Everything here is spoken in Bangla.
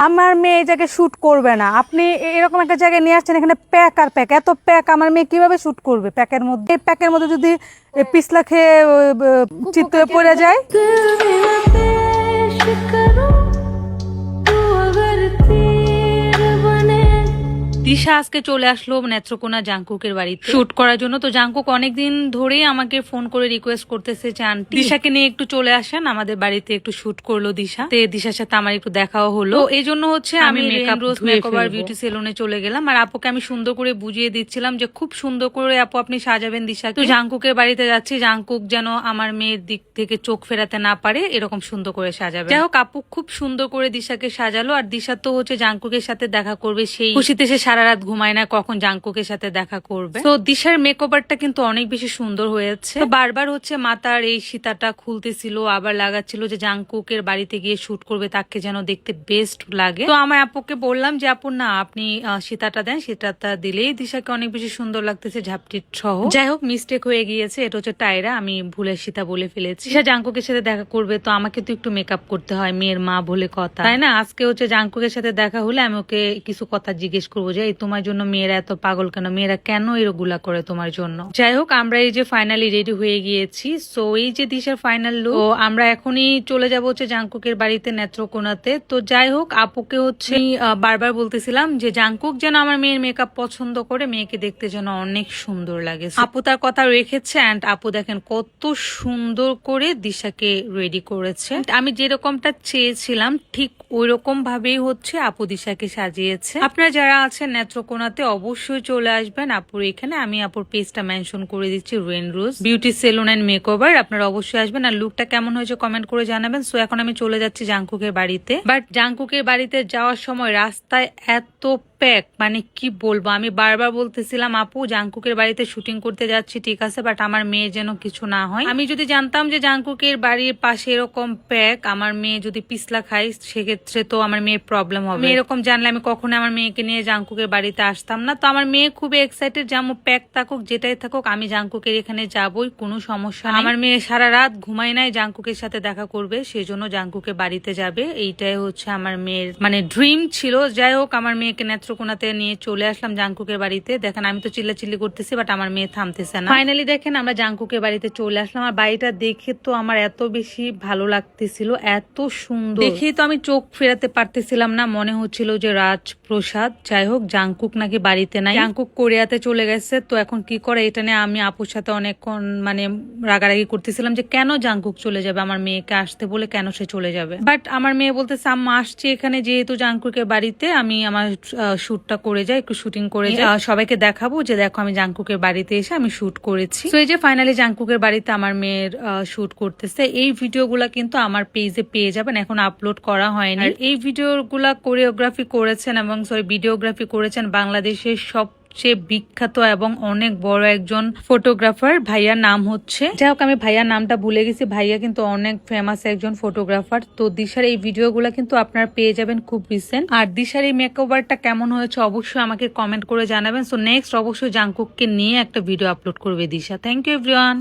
আমার মেয়ে এই জায়গায় শুট করবে না। আপনি এরকম একটা জায়গায় নিয়ে আসছেন, এখানে প্যাক আর প্যাক, এত প্যাক, আমার মেয়ে কিভাবে শুট করবে প্যাকের মধ্যে? প্যাকের মধ্যে যদি পিছলা খেয়ে চিত্তে পড়ে যায়। দিশা আজকে চলে আসলো নেত্রকোনা জাংকুকের বাড়িতে শুট করার জন্য। তো জাংকুক অনেকদিন ধরেই আমাকে ফোন করে রিকোয়েস্ট করতেছে যে আন্টি দিশাকে নিয়ে একটু চলে আসেন আমাদের বাড়িতে, একটু শুট করলো দিশা। তো দিশার সাথে আমার একটু দেখাও হলো। এই জন্য হচ্ছে আমি মেকওভার বিউটি সেলুনে চলে গেলাম। আর আপুকে আমি সুন্দর করে বুঝিয়ে দিচ্ছিলাম যে খুব সুন্দর করে আপু আপনি সাজাবেন দিশা। তো জাংকুকের বাড়িতে যাচ্ছি, জাংকুক যেন আমার মেয়ের দিক থেকে চোখ ফেরাতে না পারে এরকম সুন্দর করে সাজাবে। যাই হোক, আপু খুব সুন্দর করে দিশাকে সাজালো। আর দিশা তো হচ্ছে জাংকুকের সাথে দেখা করবে, সেই খুশিতে সে সারা রাত ঘুমায় না কখন জাংকুকের সাথে দেখা করবে। তো দিশার মেকওভারটা কিন্তু অনেক বেশি সুন্দর হয়েছে। তো বারবার হচ্ছে মাথার এই সীতাটা খুলতেছিল, আবার লাগাচ্ছিল যে জাংকুকের বাড়িতে গিয়ে শুট করবে, তাকে যেন দেখতে বেস্ট লাগে। তো আমার আপুকে বললাম যে আপু না, আপনি সীতাটা দেন, সীতাটা দিলেই দিশাকে অনেক বেশি সুন্দর লাগতেছে ঝাপটির সহ। যাই হোক, মিস্টেক হয়ে গিয়েছে, এটা হচ্ছে টায়রা, আমি ভুলে সীতা বলে ফেলেছি। দিশা জাংকুকের সাথে দেখা করবে, তো আমাকে তো একটু মেকআপ করতে হয়, মেয়ের মা বলে কথা, তাই না? আজকে হচ্ছে জাংকুকের সাথে দেখা হলে আমি ওকে কিছু কথা জিজ্ঞেস করবো যে তোমার জন্য মেয়েরা এত পাগল কেন, মেয়েরা কেন এগুলা করে তোমার জন্য। যাই হোক, আমরা এই যে ফাইনালি রেডি হয়ে গিয়েছি। সো এই যে দিশার ফাইনাল লুক। তো আমরা এখনই চলে যাবো হচ্ছে জাংকুকের বাড়িতে নেত্রকোনাতে। তো যাই হোক, আপুকে হচ্ছে বারবার বলতেছিলাম যে জাংকুক যেন আমার মেয়ের মেকআপ পছন্দ করে, মেয়েকে দেখতে যেন অনেক সুন্দর লাগে। আপু তার কথা রেখেছে। অ্যান্ড আপু দেখেন কত সুন্দর করে দিশাকে রেডি করেছে। আমি যেরকমটা চেয়েছিলাম ঠিক ওই রকম ভাবেই হচ্ছে আপু দিশাকে সাজিয়েছে। আপনারা যারা আছেন নেত্রকোনাতে অবশ্যই চলে আসবেন আপুর এখানে। আমি আপুর পেজটা মেনশন করে দিচ্ছি, Rain Rose beauty salon and makeover. আপনারা অবশ্যই আসবেন। আর লুকটা কেমন হয়েছে কমেন্ট করে জানাবেন। সো এখন আমি চলে যাচ্ছি জাংকুকের বাড়িতে। বাট জাংকুকের বাড়িতে যাওয়ার সময় রাস্তায় এত প্যাক, মানে কি বলবো, আমি বারবার বলতেছিলাম আপু জাংকুকের বাড়িতে শুটিং করতে যাচ্ছি ঠিক আছে, বাট আমার মেয়ে যেন কিছু না হয়। আমি যদি জানতাম যে জাংকুকের বাড়ির পাশে এরকম প্যাক, আমার মেয়ে যদি পিছলা খায় সেক্ষেত্রে তো আমার মেয়ের প্রবলেম হবে। এরকম জানলে আমি কখনো আমার মেয়েকে নিয়ে জাংকুকের বাড়িতে আসতাম না। তো আমার মেয়ে খুবই এক্সাইটেড, যেমন প্যাক থাকুক যেটাই থাকুক আমি জাংকুকের এখানে যাবই, কোনো সমস্যা নেই। আমার মেয়ে সারা রাত ঘুমায় নাই, জাংকুকের সাথে দেখা করবে, সেই জন্য জাংকুকের বাড়িতে যাবে। এইটাই হচ্ছে আমার মেয়ের মানে ড্রিম ছিল। যাই হোক, আমার মেয়েকে নেত্রকোনাতে নিয়ে চলে আসলাম জাংকুকের বাড়িতে। দেখেন আমি তো চিল্লাচিল্লি করতেছি, বাট আমার মেয়ে থামতেছে না। ফাইনালি দেখেন আমরা জাংকুকের বাড়িতে চলে আসলাম। আর বাড়িটা দেখে তো আমার এত বেশি ভালো লাগতেছিল, এত সুন্দর দেখেই তো আমি চোখ ফেরাতে পারতেছিলাম না, মনে হচ্ছিল যে রাজপ্রসাদ। যাই হোক, জাংকুক নাকি বাড়িতে নাই, জাংকুক কোরিয়াতে চলে গেছে। তো এখন কি করে, এটা নিয়ে আমি আপুর সাথে অনেকক্ষণ মানে রাগারাগি করতেছিলাম যে কেন জাংকুক চলে যাবে, আমার মেয়েকে আসতে বলে কেন সে চলে যাবে। বাট আমার মেয়ে বলতেছে আম্মা আসছে এখানে যেহেতু জাংকুকের বাড়িতে, আমি আমার শুটটা করে যাই, একটু শুটিং করে যাই, সবাইকে দেখাবো যে দেখো আমি জাংকুকের বাড়িতে এসে আমি শুট করেছি। তো এই যে ফাইনালি জাংকুকের বাড়িতে আমার মেয়ের শুট করতেছে। এই ভিডিওগুলা কিন্তু আমার পেজে পেয়ে যাবেন, এখন আপলোড করা হয়নি। আর এই ভিডিওগুলা কোরিওগ্রাফি করেছেন এবং ভিডিওগ্রাফি করেছেন বাংলাদেশের সবচেয়ে বিখ্যাত এবং অনেক বড় একজন ফটোগ্রাফার, ভাইয়ার নাম হচ্ছে, যাই হোক আমি ভাইয়ার নামটা ভুলে গেছি, ভাইয়া কিন্তু অনেক ফেমাস একজন ফটোগ্রাফার। তো দিশার এই ভিডিওগুলো কিন্তু আপনারা পেয়ে যাবেন খুব রিসেন্ট। আর দিশার এই মেকওভারটা কেমন হয়েছে অবশ্যই আমাকে কমেন্ট করে জানাবেন। সো নেক্সট অবশ্যই জাংকুককে নিয়ে একটা ভিডিও আপলোড করবে দিশা। Thank you everyone.